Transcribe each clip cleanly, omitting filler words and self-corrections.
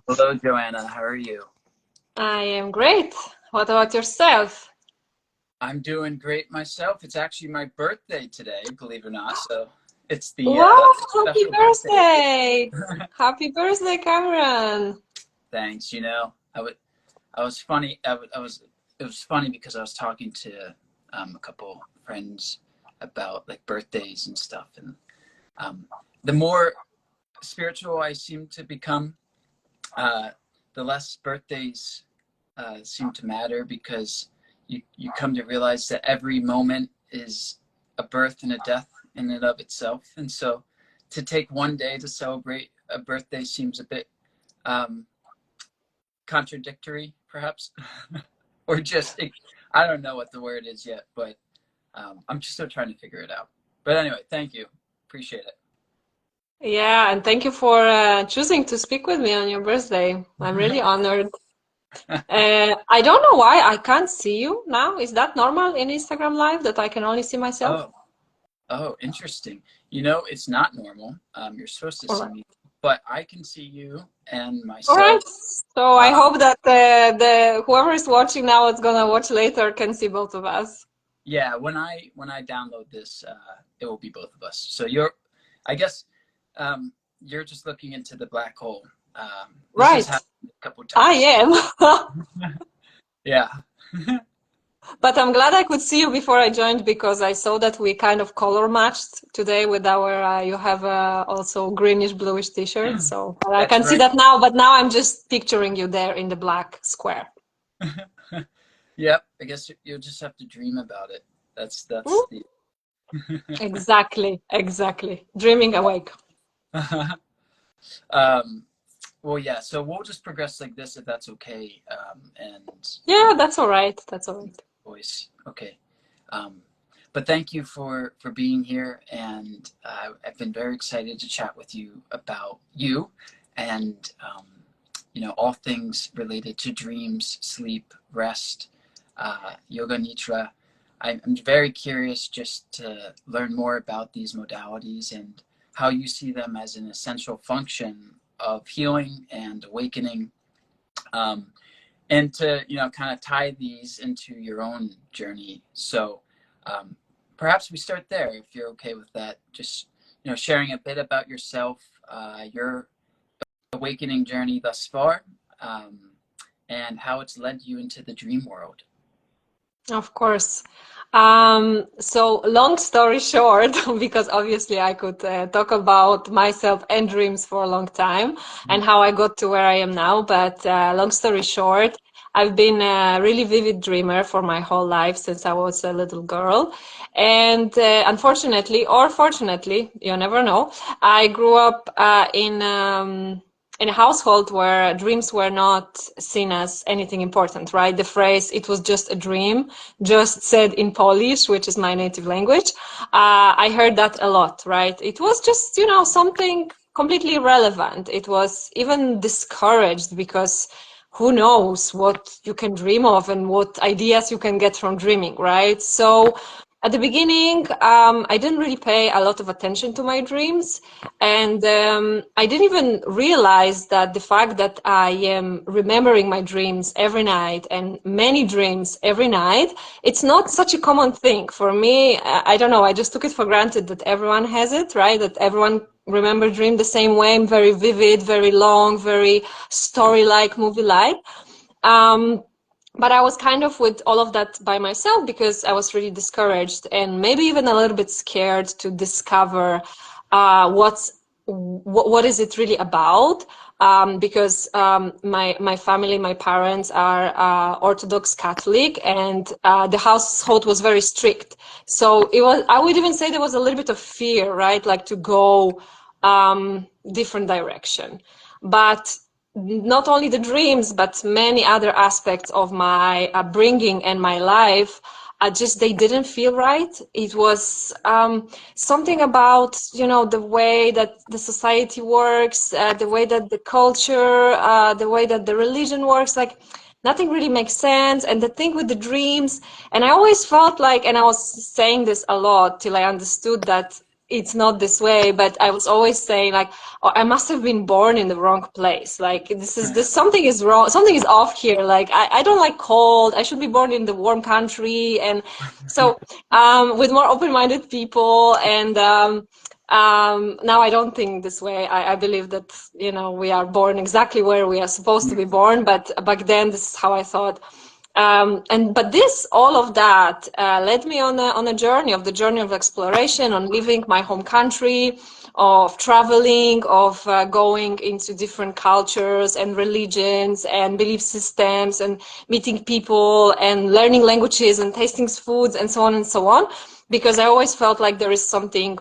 Hello, Joanna. How are you? I am great. What about yourself? I'm doing great myself. It's actually my birthday today, believe it or not. So it's the Wow, happy special birthday. birthday! Happy birthday, Cameron! Thanks. I was funny. it was funny because I was talking to a couple friends about like birthdays and stuff. And um, the more spiritual I seem to become, uh, the less birthdays seem to matter because you come to realize that every moment is a birth and a death in and of itself. And so to take one day to celebrate a birthday seems a bit um, contradictory, perhaps, or just, I don't know what the word is yet, but I'm just still trying to figure it out. But anyway, thank you. Appreciate it. Yeah, and thank you for choosing to speak with me on your birthday. I'm really honored. I don't know why I can't see you now. Is that normal in Instagram Live that I can only see myself? Oh, oh, interesting. You know, it's not normal. You're supposed to All see right. me, but I can see you and All right. myself. So I Um, hope that the whoever is watching now is gonna watch later can see both of us. Yeah, when I download this, it will be both of us. So I guess, you're just looking into the black hole. This has Right. happened a couple I times. am. Yeah, But I'm glad I could see you before I joined because I saw that we kind of color matched today with our, you have also greenish bluish t-shirt. So I that's can see right. that now, but now I'm just picturing you there in the black square. Yep. I guess you'll just have to dream about it. That's Mm, the. exactly, exactly. Dreaming awake. um, well, yeah. So we'll just progress like this if that's okay. And Yeah, that's all right. That's all right. voice. Okay. Um, but thank you for being here, and I've been very excited to chat with you about you, and all things related to dreams, sleep, rest, yoga nidra. I'm very curious just to learn more about these modalities and how you see them as an essential function of healing and awakening. Um, and to kind of tie these into your own journey. So um, perhaps we start there if you're okay with that. Just sharing a bit about yourself, your awakening journey thus far, um, and how it's led you into the dream world. Of course. So long story short, because obviously I could talk about myself and dreams for a long time and how I got to where I am now. But long story short, I've been a really vivid dreamer for my whole life since I was a little girl. And unfortunately, or fortunately, you never know, I grew up in a household where dreams were not seen as anything important, right? The phrase, it was just a dream, just said in Polish, which is my native language. I heard that a lot, right? It was just, something completely irrelevant. It was even discouraged because who knows what you can dream of and what ideas you can get from dreaming, right? So at the beginning, I didn't really pay a lot of attention to my dreams. And I didn't even realize that the fact that I am remembering my dreams every night and many dreams every night, it's not such a common thing. For me, I don't know, I just took it for granted that everyone has it, right? That everyone remember dream the same way, very vivid, very long, very story-like, movie-like. Um, but I was kind of with all of that by myself because I was really discouraged and maybe even a little bit scared to discover what is it really about. Because my family, my parents are Orthodox Catholic, and the household was very strict. So it was, I would even say there was a little bit of fear, right? Like to go different direction. But not only the dreams, but many other aspects of my upbringing and my life, just they didn't feel right. It was something about, the way that the society works, the way that the culture, the way that the religion works, like nothing really makes sense. And the thing with the dreams, and I always felt like, and I was saying this a lot till I understood that it's not this way, but I was always saying like, oh, I must have been born in the wrong place. Like this something is wrong, something is off here. Like I don't like cold. I should be born in the warm country. And so with more open-minded people, and now I don't think this way. I believe that, you know, we are born exactly where we are supposed to be born, but back then this is how I thought. But this, all of that, led me on a journey of exploration, on leaving my home country, of traveling, of going into different cultures and religions and belief systems, and meeting people and learning languages and tasting foods and so on and so on, because I always felt like there is something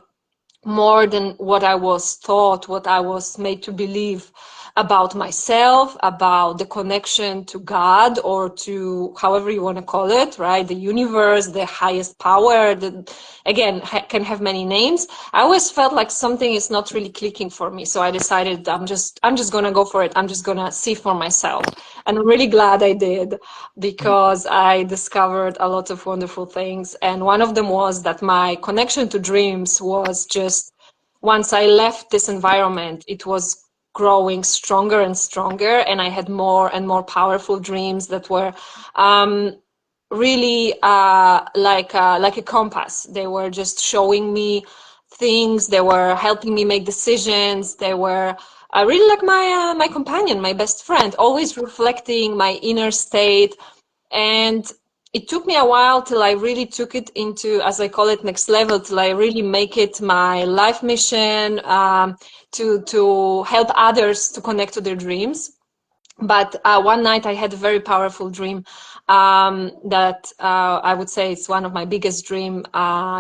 more than what I was taught, what I was made to believe about myself, about the connection to God, or to however you want to call it, right? The universe, the highest power, that again can have many names. I always felt like something is not really clicking for me. So I decided I'm just gonna go for it. I'm just gonna see for myself. And I'm really glad I did, because I discovered a lot of wonderful things. And one of them was that my connection to dreams was just, once I left this environment, it was growing stronger and stronger, and I had more and more powerful dreams that were really like a compass. They were just showing me things. They were helping me make decisions. They were really like my companion, my best friend, always reflecting my inner state. And it took me a while till I really took it into, as I call it, next level, till I really make it my life mission, to help others to connect to their dreams. But one night I had a very powerful dream that I would say it's one of my biggest dream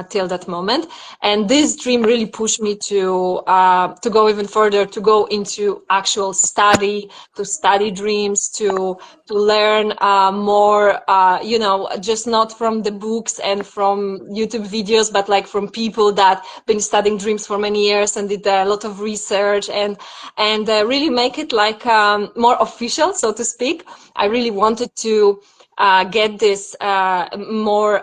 till that moment. And this dream really pushed me to go even further, to go into actual study, to study dreams, to learn more, you know, just not from the books and from YouTube videos, but like from people that been studying dreams for many years and did a lot of research, and really make it like more official, so to speak. I really wanted to get this more,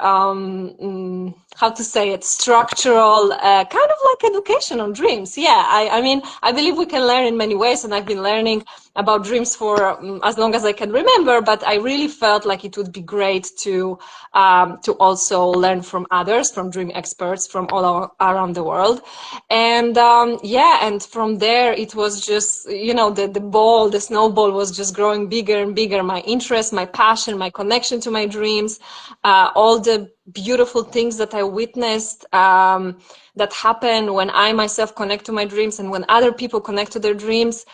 how to say it, structural, kind of like education on dreams. Yeah, I mean, I believe we can learn in many ways, and I've been learning about dreams for as long as I can remember, but I really felt like it would be great to also learn from others, from dream experts from all around the world. And yeah, and from there it was just, you know, the snowball was just growing bigger and bigger. My interest, my passion, my connection to my dreams, all the beautiful things that I witnessed that happen when I myself connect to my dreams, and when other people connect to their dreams.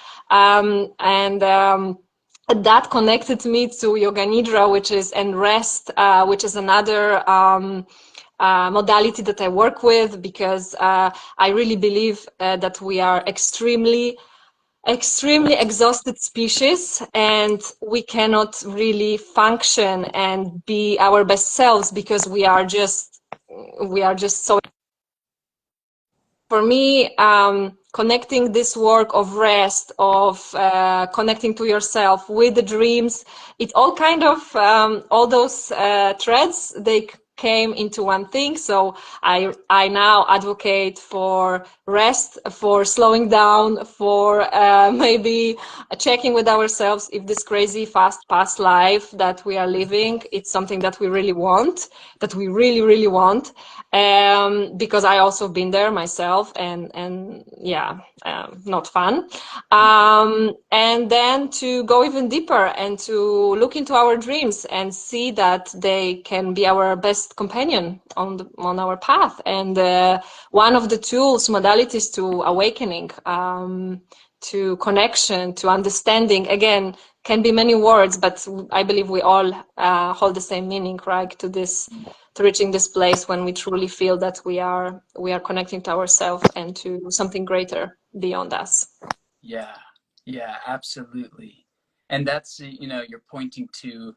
That connected me to Yoga Nidra, which is, and rest, which is another modality that I work with, because I really believe that we are extremely exhausted species, and we cannot really function and be our best selves, because we are just so. For me, connecting this work of rest, of connecting to yourself with the dreams, it all kind of, all those threads, they came into one thing. So I now advocate for rest, for slowing down, for maybe checking with ourselves if this crazy fast past life that we are living, it's something that we really want, that we really want. Because I also been there myself, and yeah, not fun. And then to go even deeper and to look into our dreams and see that they can be our best companion on our path. And one of the tools, modalities to awakening, to connection, to understanding, again, can be many words, but I believe we all hold the same meaning, right? To this, to reaching this place when we truly feel that we are connecting to ourselves and to something greater beyond us. Yeah, yeah, absolutely. And that's, you know, you're pointing to,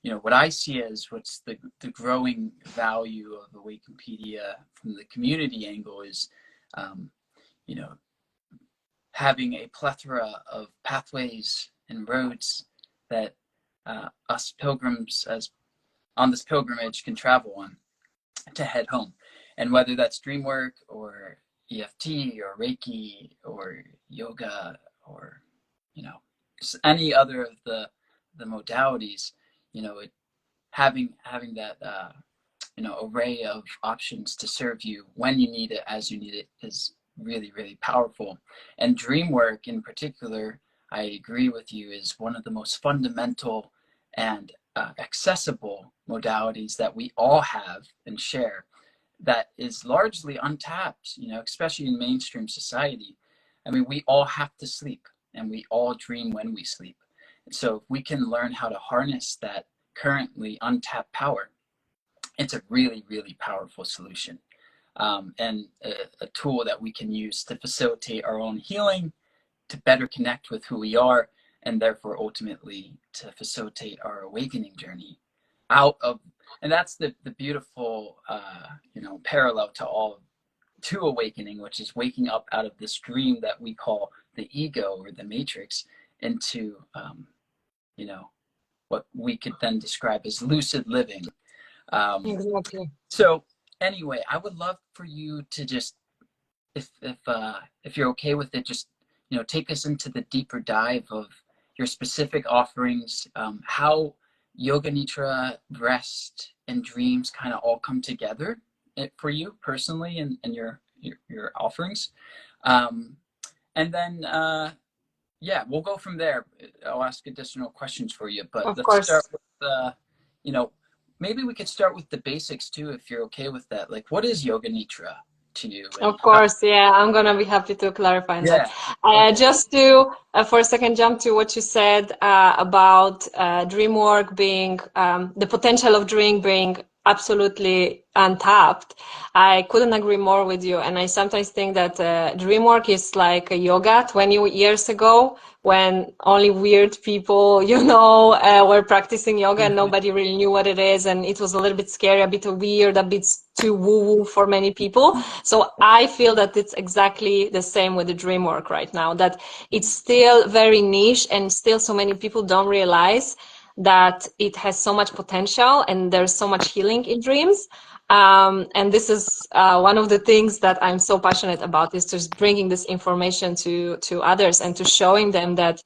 you know, what I see as what's the growing value of Awakenpedia from the community angle is, you know, having a plethora of pathways and roads that us pilgrims, as on this pilgrimage, can travel on to head home. And whether that's dream work or EFT or Reiki or yoga or, you know, any other of the modalities, you know, having that you know, array of options to serve you when you need it, as you need it, is really, really powerful. And dream work in particular, I agree with you, is one of the most fundamental and accessible modalities that we all have and share, that is largely untapped, you know, especially in mainstream society. I mean, we all have to sleep and we all dream when we sleep. And so if we can learn how to harness that currently untapped power, it's a really, really powerful solution, and a tool that we can use to facilitate our own healing, to better connect with who we are, and therefore ultimately to facilitate our awakening journey out of, and that's the beautiful, you know, parallel to awakening, which is waking up out of this dream that we call the ego or the matrix into, you know, what we could then describe as lucid living. Exactly. So anyway, I would love for you to just, if you're okay with it, just, you know, take us into the deeper dive of your specific offerings, how yoga nidra, rest, and dreams kind of all come together for you personally, and your offerings, and then yeah, we'll go from there. I'll ask additional questions for you, but Of let's start course. with you know, maybe we could start with the basics too, if you're okay with that. Like, what is yoga nidra to you, and Of how? course, yeah, I'm gonna be happy to clarify on that. Yeah. Okay. Just to, for a second, jump to what you said about dream work being the potential of dream being absolutely untapped. I couldn't agree more with you, and I sometimes think that dream work is like a yoga 20 years ago, when only weird people, you know, were practicing yoga and nobody really knew what it is, and it was a little bit scary, a bit weird, a bit too woo-woo for many people. So I feel that it's exactly the same with the dream work right now, that it's still very niche and still so many people don't realize that it has so much potential and there's so much healing in dreams. And this is one of the things that I'm so passionate about, is just bringing this information to others and to showing them that,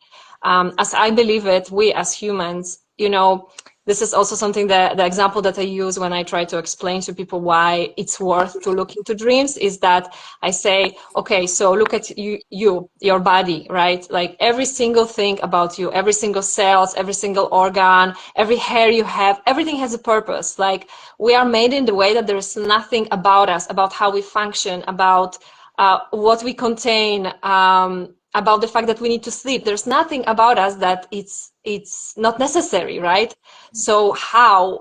as I believe it, we as humans, you know, this is also something that the example that I use when I try to explain to people why it's worth to look into dreams is that I say, okay, so look at your body, right? Like every single thing about you, every single cells, every single organ, every hair you have, everything has a purpose. Like we are made in the way that there is nothing about us, about how we function, about what we contain, about the fact that we need to sleep. There's nothing about us that it's not necessary, right? So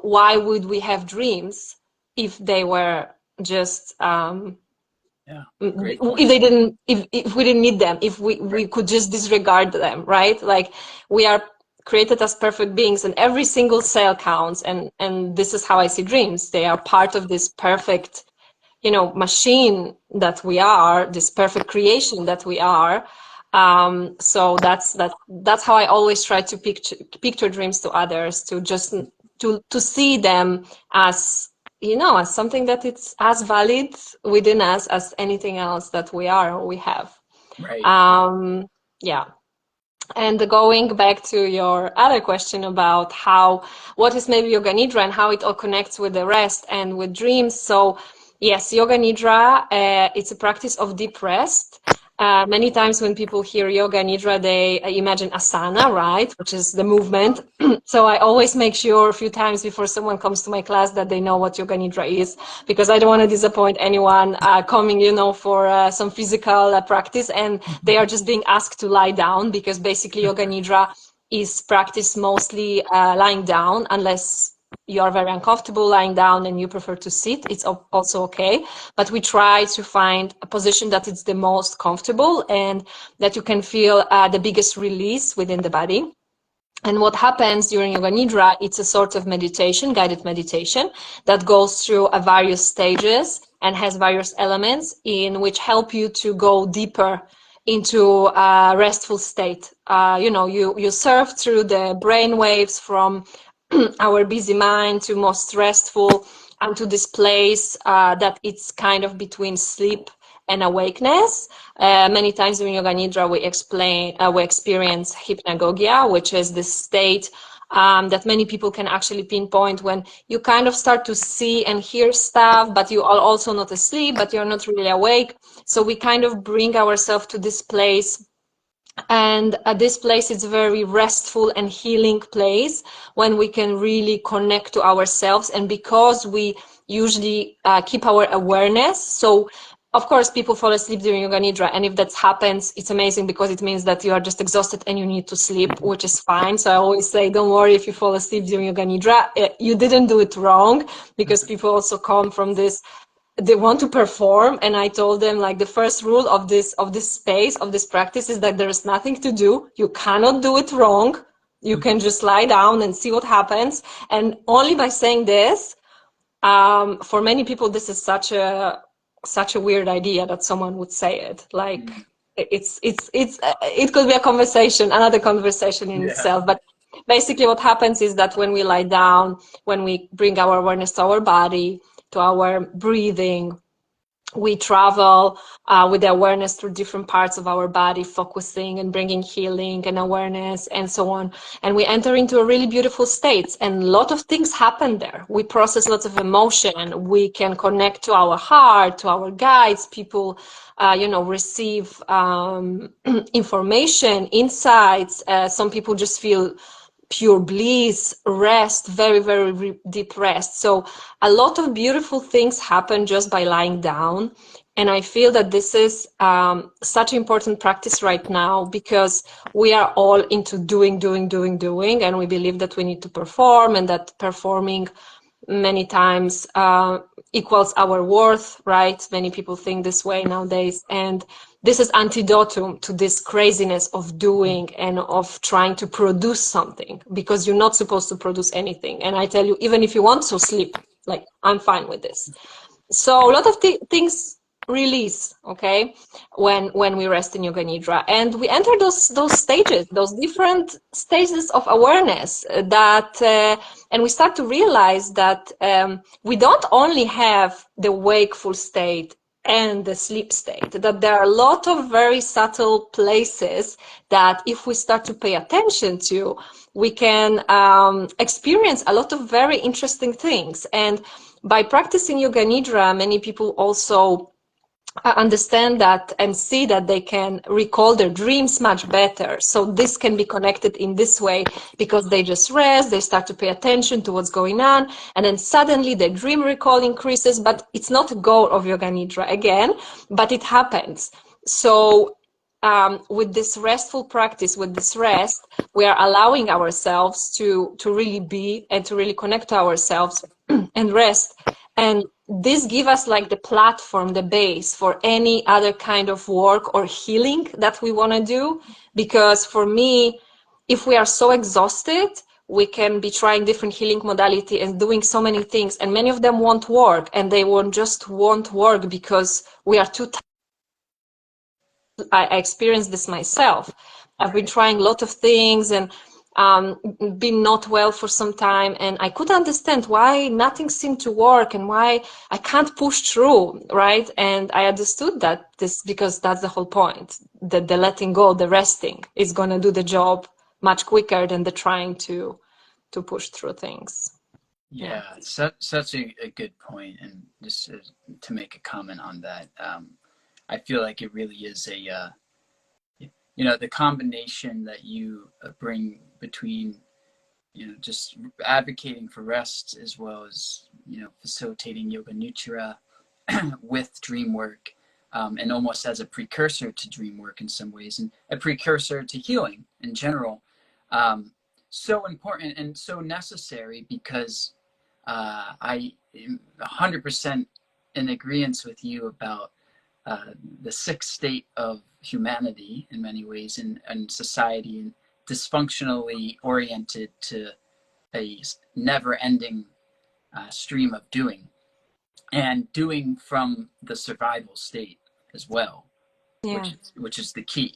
why would we have dreams if they were just Yeah. Great point. if they didn't, if we didn't need them, if we Right. could just disregard them, right? Like we are created as perfect beings and every single cell counts, and this is how I see dreams. They are part of this perfect, you know, machine that we are, this perfect creation that we are. So that's how I always try to picture dreams to others, to just to see them as, you know, as something that it's as valid within us as anything else that we are or we have. Right. Yeah. And going back to your other question about what is maybe Yoga Nidra and how it all connects with the rest and with dreams. So yes, Yoga Nidra, it's a practice of deep rest. Many times when people hear Yoga Nidra, they imagine asana, right? Which is the movement. So I always make sure a few times before someone comes to my class that they know what Yoga Nidra is, because I don't want to disappoint anyone coming, you know, for some physical practice and they are just being asked to lie down, because basically Yoga Nidra is practiced mostly lying down, unless you are very uncomfortable lying down and you prefer to sit, it's also okay. But we try to find a position that is the most comfortable and that you can feel the biggest release within the body. And what happens during Yoga Nidra, it's a sort of meditation, guided meditation, that goes through various stages and has various elements in which help you to go deeper into a restful state. You know, you surf through the brain waves from our busy mind to most restful and to this place that it's kind of between sleep and awakeness. Many times in Yoga Nidra we experience hypnagogia, which is this state that many people can actually pinpoint when you kind of start to see and hear stuff, but you are also not asleep, but you're not really awake. So we kind of bring ourselves to this place, and this place is very restful and healing place when we can really connect to ourselves. And because we usually keep our awareness, so of course people fall asleep during Yoga Nidra, and if that happens, it's amazing because it means that you are just exhausted and you need to sleep, which is fine. So I always say, don't worry if you fall asleep during Yoga Nidra, you didn't do it wrong, because people also come from this, they want to perform, and I told them, like, the first rule of this space, of this practice, is that there is nothing to do. You cannot do it wrong. You can just lie down and see what happens. And only by saying this, for many people, this is such a weird idea that someone would say it. Like, it could be a conversation, another conversation in itself. But basically what happens is that when we lie down, when we bring our awareness to our body, to our breathing, we travel with the awareness through different parts of our body, focusing and bringing healing and awareness and so on. And we enter into a really beautiful state, and a lot of things happen there. We process lots of emotion. We can connect to our heart, to our guides. People, receive information, insights. Some people just feel pure bliss, rest, very, very deep rest. So a lot of beautiful things happen just by lying down. And I feel that this is such an important practice right now, because we are all into doing, and we believe that we need to perform, and that performing many times equals our worth, right? Many people think this way nowadays. And this is antidotum to this craziness of doing and of trying to produce something, because you're not supposed to produce anything. And I tell you, even if you want to sleep, like, I'm fine with this. So a lot of things release, okay, when we rest in Yoga Nidra, and we enter those stages, those different stages of awareness, that and we start to realize that we don't only have the wakeful state and the sleep state, that there are a lot of very subtle places that if we start to pay attention to, we can experience a lot of very interesting things. And by practicing Yoga Nidra, many people also understand that and see that they can recall their dreams much better. So this can be connected in this way, because they just rest, they start to pay attention to what's going on, and then suddenly the dream recall increases. But it's not a goal of Yoga Nidra, again, but it happens. So with this restful practice, with this rest, we are allowing ourselves to really be and to really connect to ourselves and rest. And this gives us like the platform, the base for any other kind of work or healing that we want to do. Because for me, if we are so exhausted, we can be trying different healing modality and doing so many things, and many of them won't work, and they won't work because we are too tired. I experienced this myself. I've been trying a lot of things and been not well for some time, and I could understand why nothing seemed to work and why I can't push through, right? And I understood that because that's the whole point, that the letting go, the resting is going to do the job much quicker than the trying to push through things. Yeah, such a good point. And just to make a comment on that, I feel like it really is the combination that you bring between, just advocating for rest, as well as, facilitating Yoga Nidra with Dreamwork, and almost as a precursor to Dreamwork in some ways, and a precursor to healing in general. So important and so necessary, because I am 100% in agreement with you about the sick state of humanity in many ways, and society, and dysfunctionally oriented to a never-ending stream of doing, and doing from the survival state as well, which is the key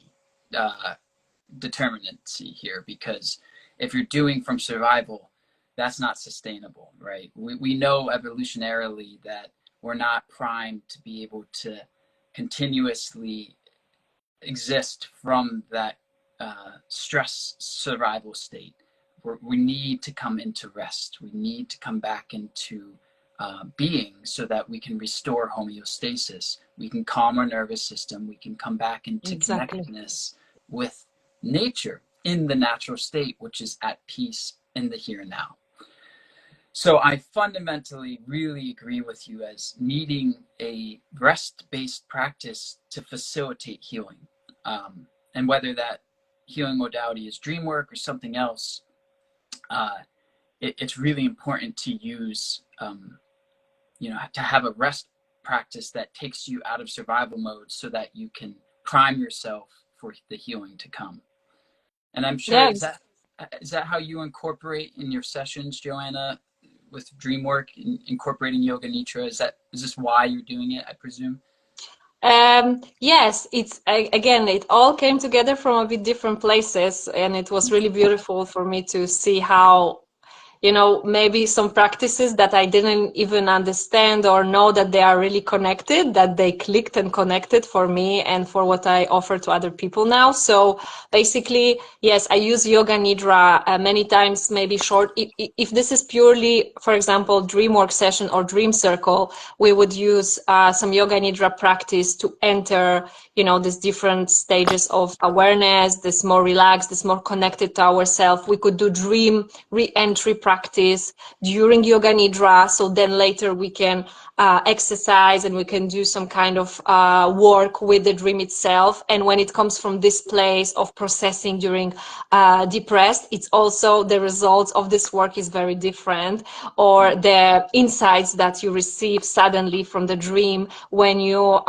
determinancy here. Because if you're doing from survival, that's not sustainable, right? We know evolutionarily that we're not primed to be able to continuously exist from that stress survival state. We need to come into rest. We need to come back into being so that we can restore homeostasis. We can calm our nervous system. We can come back into Exactly. connectedness with nature in the natural state, which is at peace in the here and now. So I fundamentally really agree with you as needing a rest-based practice to facilitate healing. And whether that healing modality is dream work or something else, it's really important to use, to have a rest practice that takes you out of survival mode so that you can prime yourself for the healing to come. And I'm sure, Yeah. is that how you incorporate in your sessions, Joanna, with Dreamwork, incorporating Yoga Nidra? Is this why you're doing it, I presume? Yes, again, it all came together from a bit different places, and it was really beautiful for me to see how, maybe some practices that I didn't even understand or know that they are really connected, that they clicked and connected for me and for what I offer to other people now. So basically, yes, I use Yoga Nidra many times, maybe short. If this is purely, for example, Dreamwork session or Dream Circle, we would use some Yoga Nidra practice to enter, these different stages of awareness, this more relaxed, this more connected to ourselves. We could do dream re-entry practice during Yoga Nidra, so then later we can exercise and we can do some kind of work with the dream itself. And when it comes from this place of processing during deep rest, it's also the results of this work is very different, or the insights that you receive suddenly from the dream when you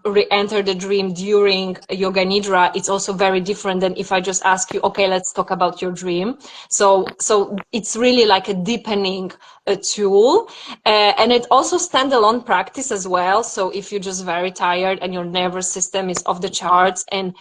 re-enter the dream during Yoga Nidra. It's also very different than if I just ask you, okay, let's talk about your dream. So it's really like a deepening tool, and it also standalone practice as well. So if you're just very tired and your nervous system is off the charts and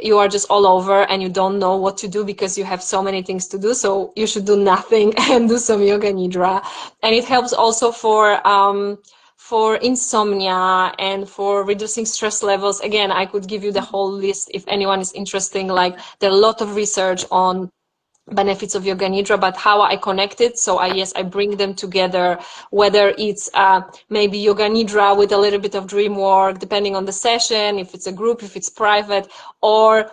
you are just all over and you don't know what to do because you have so many things to do, so you should do nothing and do some Yoga Nidra. And it helps also for insomnia and for reducing stress levels. Again, I could give you the whole list if anyone is interested. Like, there are a lot of research on benefits of Yoga Nidra, but how I connect it. So I bring them together, whether it's maybe Yoga Nidra with a little bit of dream work, depending on the session, if it's a group, if it's private, or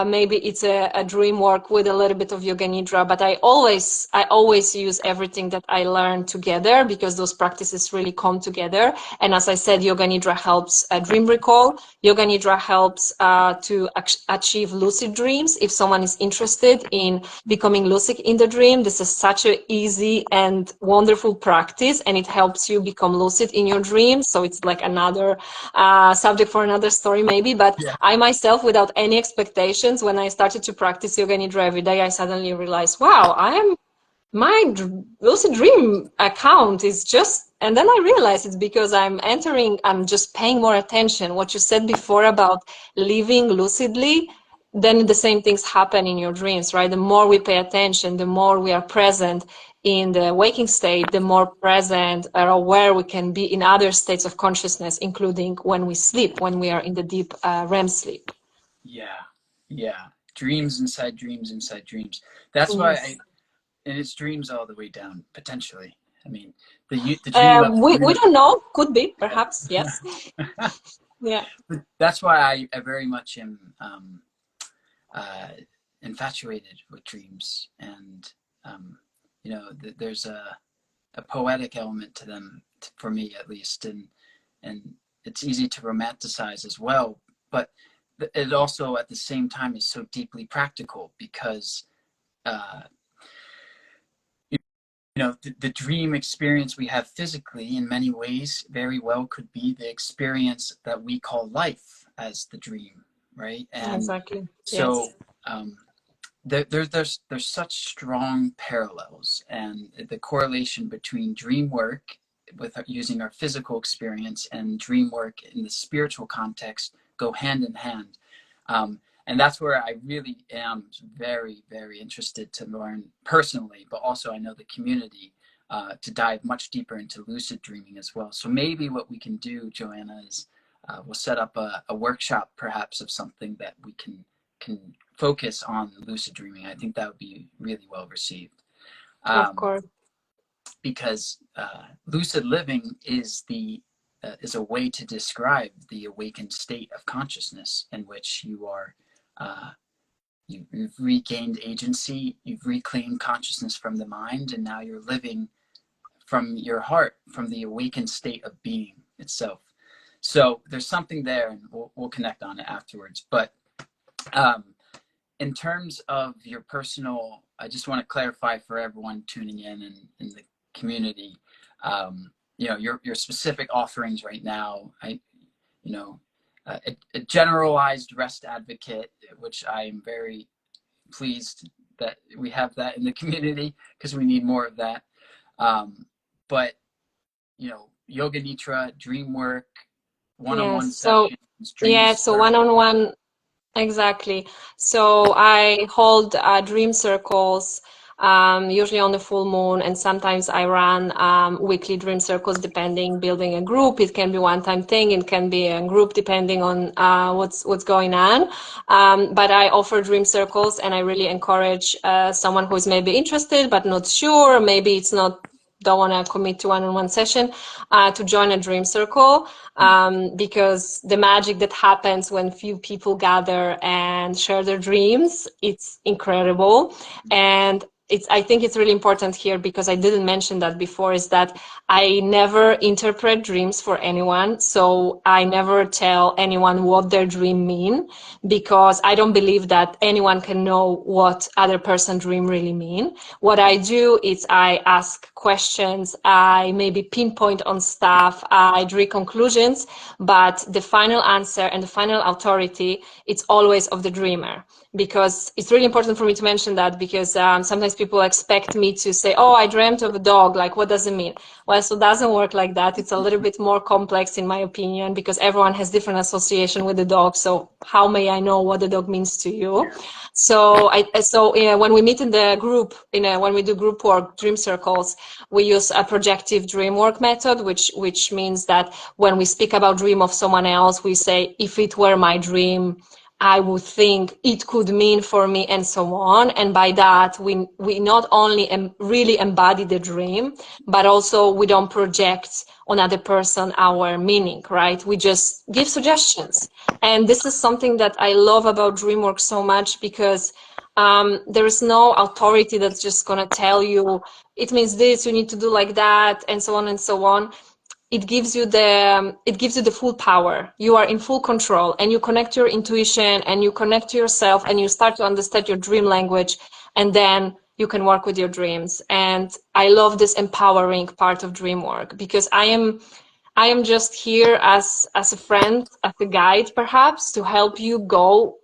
maybe it's a dream work with a little bit of Yoga Nidra. But I always use everything that I learned together, because those practices really come together. And as I said, Yoga Nidra helps dream recall. Yoga Nidra helps to achieve lucid dreams. If someone is interested in becoming lucid in the dream, this is such an easy and wonderful practice, and it helps you become lucid in your dreams. So it's like another subject for another story maybe. But yeah. I myself, without any expectations, when I started to practice Yoga Nidra every day, I suddenly realized, wow, my lucid dream account is just, and then I realized it's because I'm just paying more attention. What you said before about living lucidly, then the same things happen in your dreams, right? The more we pay attention, the more we are present in the waking state, the more present or aware we can be in other states of consciousness, including when we sleep, when we are in the deep REM sleep. Yeah. Dreams inside dreams inside dreams. That's why and it's dreams all the way down, potentially. I mean, the dream of we don't know. Could be, perhaps. Yes. Yeah. That's why I very much am infatuated with dreams, and there's a poetic element to them, for me at least, and it's easy to romanticize as well. But it also, at the same time, is so deeply practical, because the dream experience we have physically, in many ways, very well could be the experience that we call life as the dream, right? And exactly. so yes. there's such strong parallels, and the correlation between dream work with using our physical experience and dream work in the spiritual context go hand in hand. And that's where I really am very, very interested to learn personally, but also I know the community, to dive much deeper into lucid dreaming as well. So maybe what we can do, Joanna, is we'll set up a workshop perhaps of something that we can focus on lucid dreaming. I think that would be really well received. Of course. Because lucid living is a way to describe the awakened state of consciousness in which you are, you've regained agency, you've reclaimed consciousness from the mind, and now you're living from your heart, from the awakened state of being itself. So there's something there, and we'll connect on it afterwards. But in terms of your personal, I just want to clarify for everyone tuning in the community, your specific offerings right now. A generalized rest advocate, which I am very pleased that we have that in the community because we need more of that. But yoga nidra, Dreamwork, one-on-one Yes. So sessions, dream yeah, so circle. one-on-one. Exactly. So I hold dream circles, usually on the full moon, and sometimes I run weekly dream circles depending, building a group. It can be one-time thing, it can be a group depending on what's going on. But I offer dream circles, and I really encourage someone who's maybe interested but not sure, maybe it's not don't want to commit to one-on-one session, to join a dream circle, because the magic that happens when few people gather and share their dreams, it's incredible. And I think it's really important here, because I didn't mention that before, is that I never interpret dreams for anyone. So I never tell anyone what their dream mean, because I don't believe that anyone can know what other person's dream really mean. What I do is I ask questions, I maybe pinpoint on stuff, I draw conclusions, but the final answer and the final authority, it's always of the dreamer. Because it's really important for me to mention that, because sometimes people expect me to say, oh, I dreamt of a dog, like what does it mean? Well, so it doesn't work like that. It's a little bit more complex in my opinion, because everyone has different association with the dog. So how may I know what the dog means to you? So when we meet in the group, when we do group work, dream circles, we use a projective dream work method, which means that when we speak about dream of someone else, we say, if it were my dream, I would think it could mean for me, and so on. And by that, we not only really embody the dream, but also we don't project on other person our meaning, right? We just give suggestions. And this is something that I love about Dreamwork so much, because there is no authority that's just gonna tell you, it means this, you need to do like that, and so on and so on. It gives you the full power. You are in full control, and you connect your intuition, and you connect to yourself, and you start to understand your dream language, and then you can work with your dreams. And I love this empowering part of dream work, because I am just here as a friend, as a guide perhaps, to help you go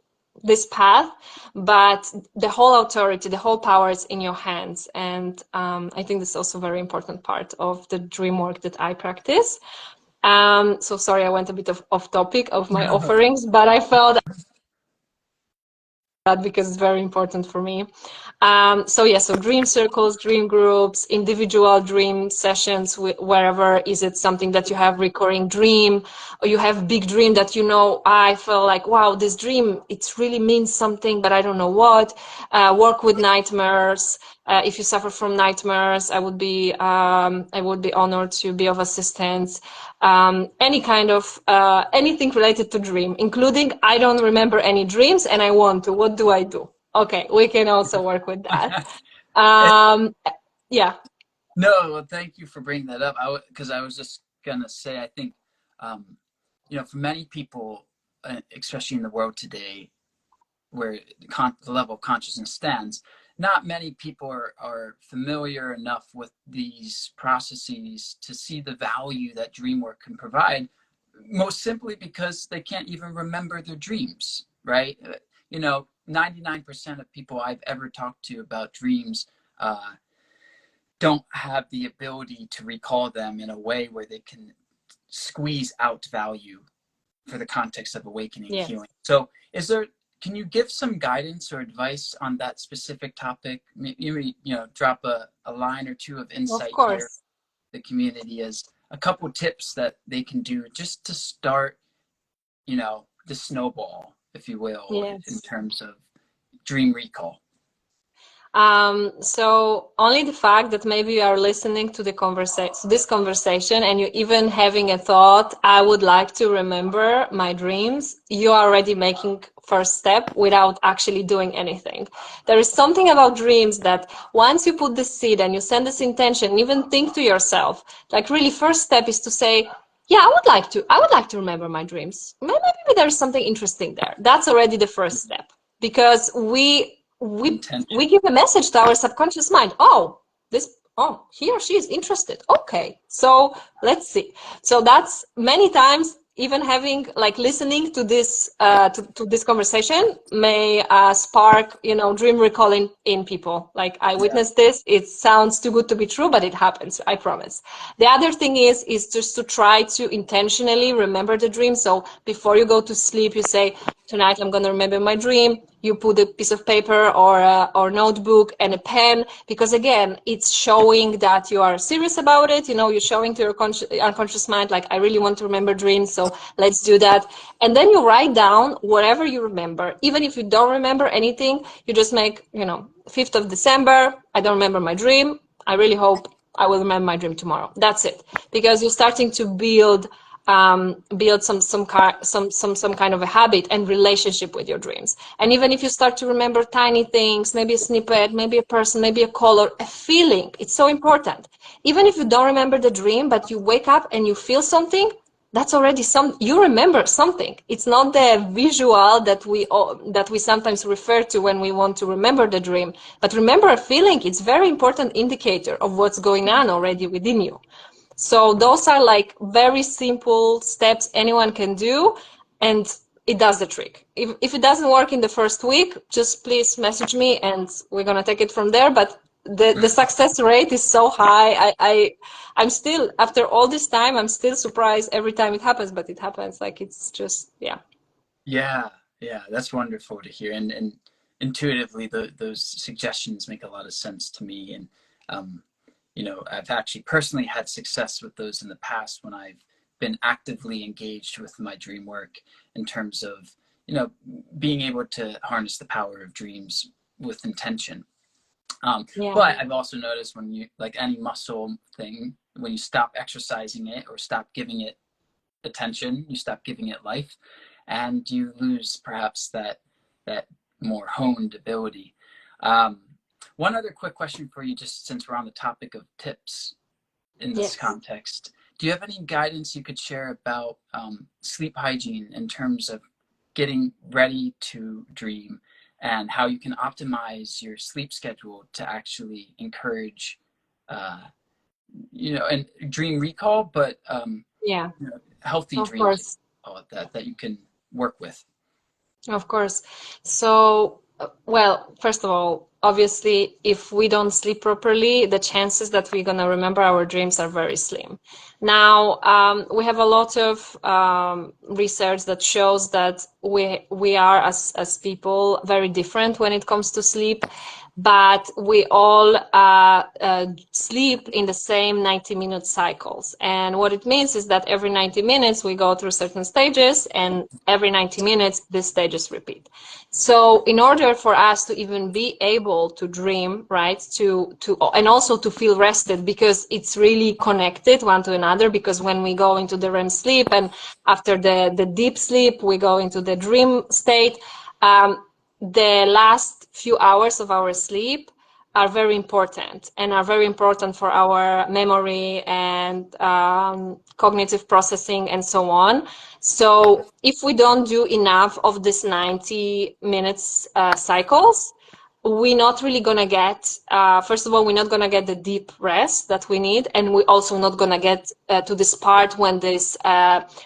this path, but the whole authority, the whole power is in your hands. And I think this is also a very important part of the dream work that I practice. So sorry, I went a bit off topic of my offerings, but I felt that because it's very important for me. So dream circles, dream groups, individual dream sessions, wherever. Is it something that you have recurring dream, or you have big dream that I feel like, wow, this dream, it really means something, but I don't know what. Work with nightmares. If you suffer from nightmares, I would be honored to be of assistance. Any kind of anything related to dream, including I don't remember any dreams and I want to. What do I do? Okay, we can also work with that. Yeah. No, well, thank you for bringing that up. Because I was just gonna say, I think, for many people, especially in the world today, where the level of consciousness stands, not many people are familiar enough with these processes to see the value that dream work can provide, most simply because they can't even remember their dreams, right? 99% of people I've ever talked to about dreams don't have the ability to recall them in a way where they can squeeze out value for the context of awakening and Yes. healing. So can you give some guidance or advice on that specific topic? Maybe, drop a line or two of Of insight here, course. the community, as a couple tips that they can do just to start, the snowball, if you will, in Yes. terms of dream recall. So only the fact that maybe you are listening to this conversation, and you even having a thought, I would like to remember my dreams, you are already making first step without actually doing anything. There is something about dreams that once you put the seed and you send this intention, even think to yourself, like really first step is to say, yeah, I would like to remember my dreams. Maybe there's something interesting there. That's already the first step, because we Intention. give a message to our subconscious mind. He or she is interested. Okay, so let's see. So that's many times, even having like listening to this to this conversation may spark dream recalling in people. Like, I Yeah. witnessed this. It sounds too good to be true, but it happens, I promise. The other thing is just to try to intentionally remember the dream. So before you go to sleep, you say, tonight I'm going to remember my dream. You put a piece of paper or notebook and a pen, because again, it's showing that you are serious about it. You're showing to your unconscious mind, like, I really want to remember dreams, so let's do that. And then you write down whatever you remember. Even if you don't remember anything, you just make, 5th of December, I don't remember my dream. I really hope I will remember my dream tomorrow. That's it. Because you're starting to build some kind of a habit and relationship with your dreams. And even if you start to remember tiny things, maybe a snippet, maybe a person, maybe a color, a feeling, it's so important. Even if you don't remember the dream, but you wake up and you feel something, that's already you remember something. It's not the visual that we sometimes refer to when we want to remember the dream, but remember a feeling. It's very important indicator of what's going on already within you. So those are like very simple steps anyone can do, and it does the trick. If it doesn't work in the first week, just please message me and we're gonna take it from there. But the success rate is so high. I'm still, after all this time, I'm still surprised every time it happens, but it happens. Like, it's just, yeah. Yeah, yeah, that's wonderful to hear. And intuitively, those suggestions make a lot of sense to me. And I've actually personally had success with those in the past when I've been actively engaged with my dream work, in terms of, being able to harness the power of dreams with intention. Yeah. But I've also noticed, when you, like any muscle thing, when you stop exercising it or stop giving it attention, you stop giving it life, and you lose perhaps that more honed ability. One other quick question for you, just since we're on the topic of tips in this Yes. context. Do you have any guidance you could share about sleep hygiene, in terms of getting ready to dream, and how you can optimize your sleep schedule to actually encourage, and dream recall, but Yeah, healthy of dreams course. that you can work with? Of course. So, well, first of all, obviously, if we don't sleep properly, the chances that we're going to remember our dreams are very slim. Now, we have a lot of research that shows that we are, as people, very different when it comes to sleep, but we all sleep in the same 90-minute cycles. And what it means is that every 90 minutes we go through certain stages, and every 90 minutes these stages repeat. So in order for us to even be able to dream, right, and also to feel rested, because it's really connected one to another, because when we go into the REM sleep, and after the deep sleep, we go into the dream state, the last few hours of our sleep are very important, and are very important for our memory and cognitive processing and so on. So if we don't do enough of this 90 minutes cycles, we're not really gonna get, first of all, we're not gonna get the deep rest that we need, and we're also not gonna get to this part when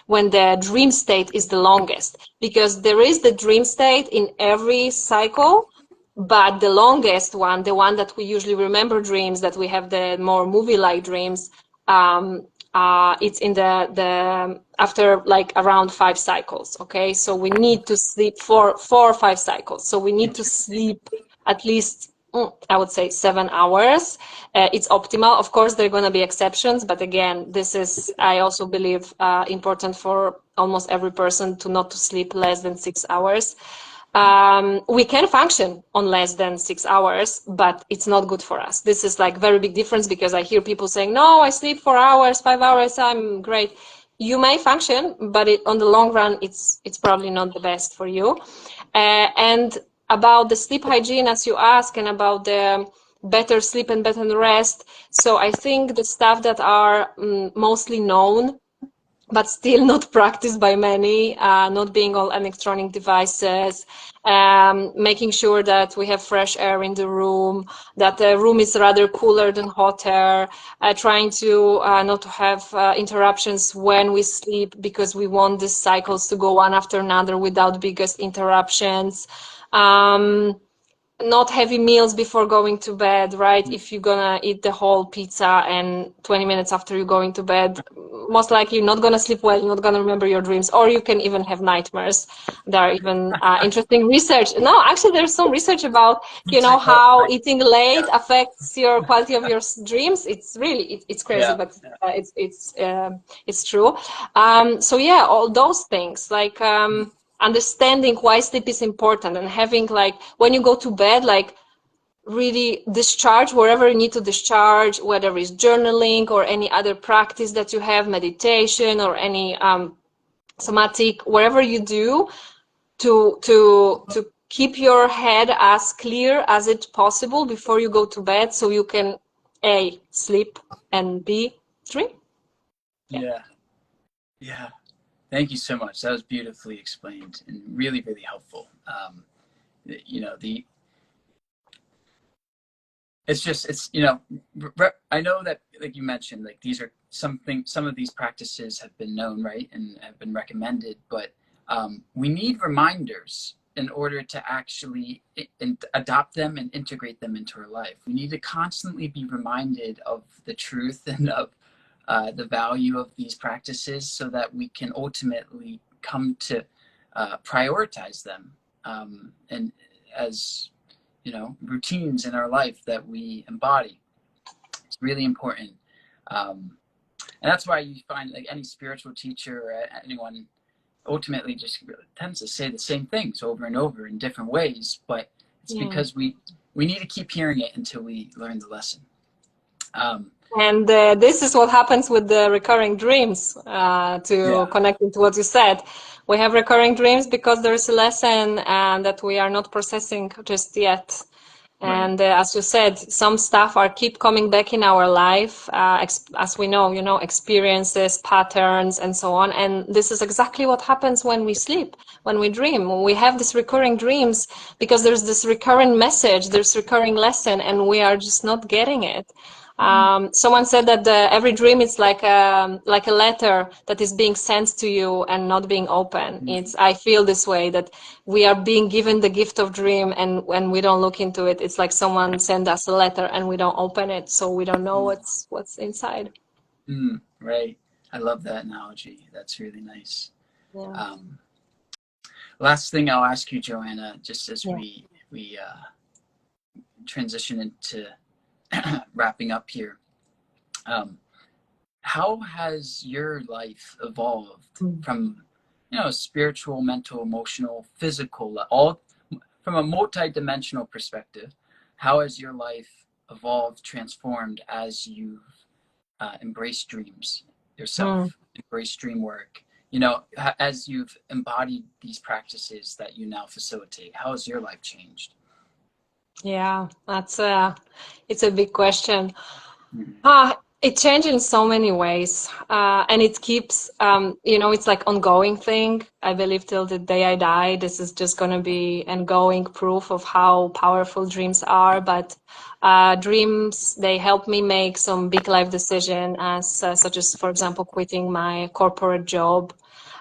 when the dream state is the longest, because there is the dream state in every cycle, but the longest one, the one that we usually remember dreams, that we have the more movie-like dreams, it's in the after like around 5 cycles. Okay, so we need to sleep for 4 or 5 cycles. So we need to sleep at least, I would say, 7 hours. It's optimal. Of course, there are going to be exceptions, but again, this is, I also believe, important for almost every person to not to sleep less than 6 hours. We can function on less than 6 hours, but it's not good for us. This is like very big difference, because I hear people saying, no, I sleep 4 hours, 5 hours, I'm great. You may function, but on the long run, it's probably not the best for you. And about the sleep hygiene, as you ask, and about the better sleep and better rest. So I think the stuff that are mostly known, but still not practiced by many, not being all electronic devices, making sure that we have fresh air in the room, that the room is rather cooler than hotter, trying to not to have interruptions when we sleep, because we want these cycles to go one after another without biggest interruptions. Not heavy meals before going to bed, right? If you're gonna eat the whole pizza and 20 minutes after you're going to bed, most likely you're not gonna sleep well, you're not gonna remember your dreams, or you can even have nightmares. There are even interesting research. No, actually there's some research about, you know, how eating late affects your quality of your dreams. It's really, it's crazy, but it's true. So yeah, all those things, like, understanding why sleep is important, and having, like, when you go to bed, like, really discharge wherever you need to discharge, whether it's journaling or any other practice that you have, meditation or any somatic, wherever you do, to keep your head as clear as it's possible before you go to bed, so you can A, sleep, and B, dream. Yeah. Thank you so much. That was beautifully explained and really, really helpful. You know, I know that, like you mentioned, like these are some of these practices have been known, right, and have been recommended, but we need reminders in order to actually adopt them and integrate them into our life. We need to constantly be reminded of the truth and of the value of these practices, so that we can ultimately come to prioritize them and as, you know, routines in our life that we embody. It's really important. And that's why you find, like, any spiritual teacher or anyone ultimately just tends to say the same things over and over in different ways, but it's because we need to keep hearing it until we learn the lesson. And this is what happens with the recurring dreams, connecting to what you said. We have recurring dreams because there's a lesson that we are not processing just yet. And as you said, some stuff are keep coming back in our life, as we know, you know, experiences, patterns, and so on. And this is exactly what happens when we sleep, when we dream. We have these recurring dreams because there's this recurring message, there's recurring lesson, and we are just not getting it. Someone said that every dream is like a letter that is being sent to you and not being open. I feel this way, that we are being given the gift of dream, and when we don't look into it, it's like someone sent us a letter and we don't open it, so we don't know what's inside. Right. I love that analogy. That's really nice. Last thing I'll ask you, Joanna, just as we transition into wrapping up here, how has your life evolved from, you know, spiritual, mental, emotional, physical, all from a multi-dimensional perspective? How has your life evolved, transformed as you've embraced dreams yourself, embraced dream work, you know, as you've embodied these practices that you now facilitate? How has your life changed? Yeah, it's a big question. It changed in so many ways, and it keeps, you know, it's like ongoing thing. I believe till the day I die, this is just going to be ongoing proof of how powerful dreams are. But dreams, they help me make some big life decisions, such as, for example, quitting my corporate job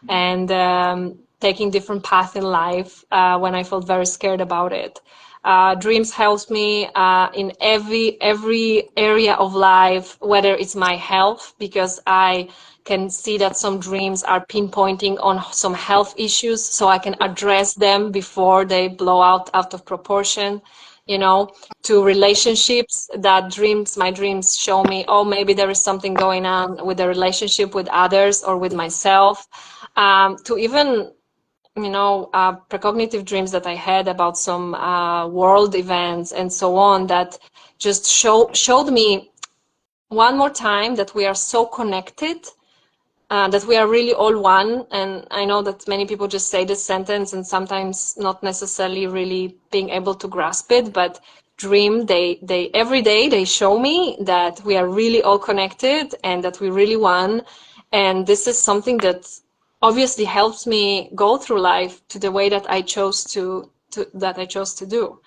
and taking different path in life when I felt very scared about it. Dreams helps me in every area of life, whether it's my health, because I can see that some dreams are pinpointing on some health issues, so I can address them before they blow out of proportion, you know, to relationships, that my dreams show me, oh, maybe there is something going on with the relationship with others or with myself, to even, you know, precognitive dreams that I had about some world events and so on, that just showed me one more time that we are so connected, that we are really all one. And I know that many people just say this sentence and sometimes not necessarily really being able to grasp it, but they every day they show me that we are really all connected and that we really one. And this is something that obviously helps me go through life to the way that I chose to do.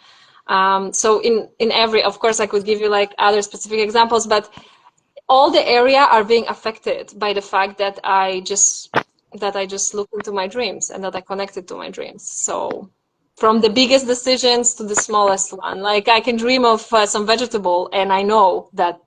So in every, of course, I could give you like other specific examples, but all the area are being affected by the fact that I just look into my dreams and that I connected to my dreams. So from the biggest decisions to the smallest one, like I can dream of some vegetable and I know that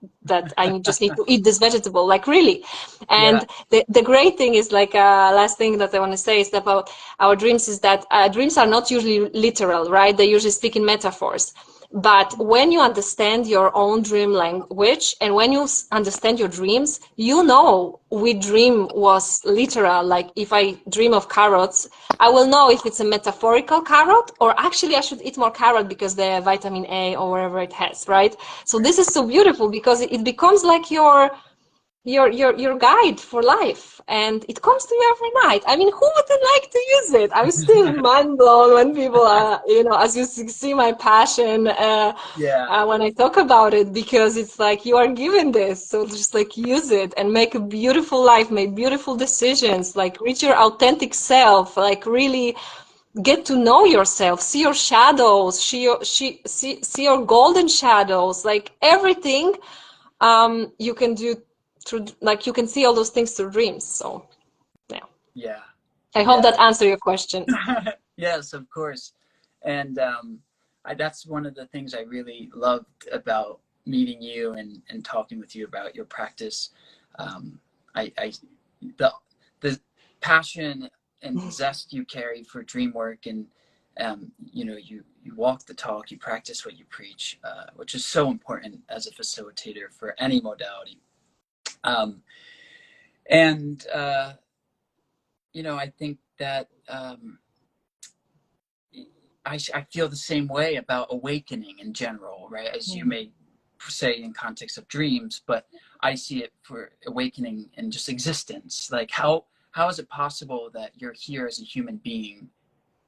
I just need to eat this vegetable, like really. And the great thing is, like last thing that I want to say is about our dreams is that dreams are not usually literal, right? They usually speak in metaphors. But when you understand your own dream language and when you understand your dreams, you know which dream was literal. Like if I dream of carrots, I will know if it's a metaphorical carrot or actually I should eat more carrot because the vitamin A or whatever it has, right? So this is so beautiful because it becomes like your guide for life, and it comes to you every night. I mean, who wouldn't like to use it? I'm still mind blown when people are, you know, as you see my passion when I talk about it, because it's like you are given this, so just like use it and make a beautiful life, make beautiful decisions, like reach your authentic self, like really get to know yourself, see your shadows, see your golden shadows, like everything you can do through, like you can see all those things through dreams. So Yeah. I hope that answered your question. Yes, of course. And that's one of the things I really loved about meeting you and talking with you about your practice. I the passion and zest you carry for dream work, and you know, you walk the talk, you practice what you preach, which is so important as a facilitator for any modality. And you know, I think that I feel the same way about awakening in general, right? As you may say in context of dreams, but I see it for awakening and just existence. Like how is it possible that you're here as a human being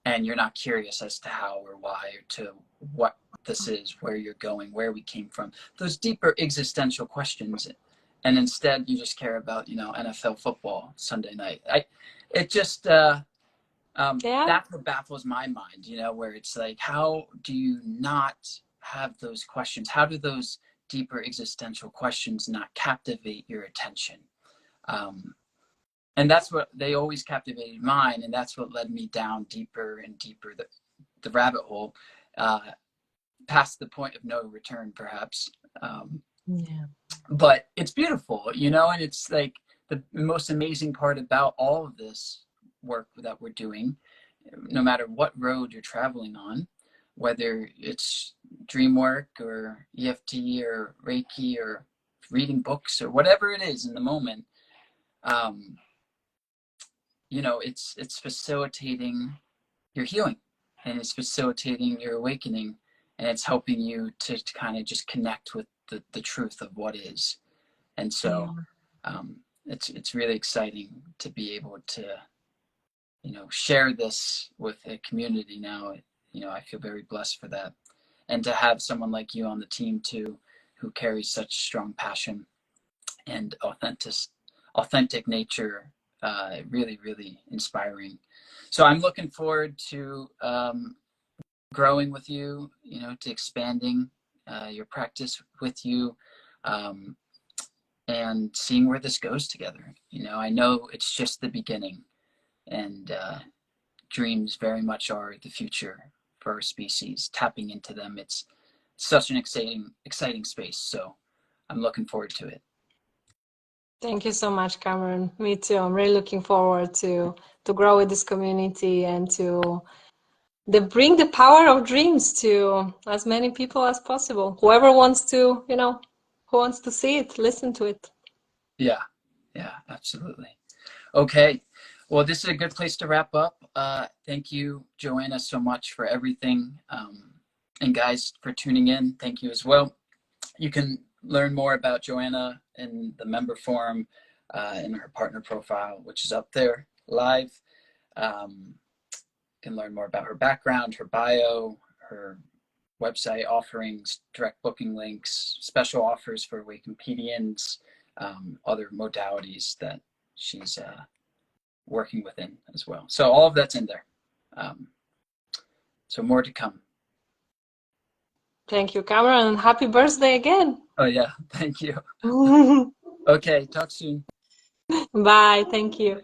and you're not curious as to how or why or to what this is, where you're going, where we came from, those deeper existential questions, and instead you just care about, you know, NFL football Sunday night. It just that's what baffles my mind, you know, where it's like, how do you not have those questions? How do those deeper existential questions not captivate your attention? And that's what they always captivated mine, and that's what led me down deeper and deeper the rabbit hole, past the point of no return, perhaps. But it's beautiful, you know, and it's like the most amazing part about all of this work that we're doing, no matter what road you're traveling on, whether it's dream work or EFT or Reiki or reading books or whatever it is in the moment, you know, it's facilitating your healing, and it's facilitating your awakening, and it's helping you to kind of just connect with the truth of what is. And so it's really exciting to be able to, you know, share this with a community now. You know, I feel very blessed for that, and to have someone like you on the team too, who carries such strong passion and authentic nature. Really, really inspiring. So I'm looking forward to growing with you, you know, to expanding your practice with you, and seeing where this goes together. You know, I know it's just the beginning, and dreams very much are the future for our species, tapping into them. It's such an exciting space. So I'm looking forward to it. Thank you so much, Cameron. Me too. I'm really looking forward to grow with this community and to bring the power of dreams to as many people as possible. Whoever wants to, who wants to see it, listen to it. Yeah, absolutely. Okay, well, this is a good place to wrap up. Thank you, Joanna, so much for everything. And guys, for tuning in, thank you as well. You can learn more about Joanna in the member forum, in her partner profile, which is up there live. You can learn more about her background, her bio, her website offerings, direct booking links, special offers for Awakenpedians, other modalities that she's working within as well. So all of that's in there. So more to come. Thank you, Cameron, and happy birthday again. Oh yeah, thank you. Okay, talk soon. Bye, thank you.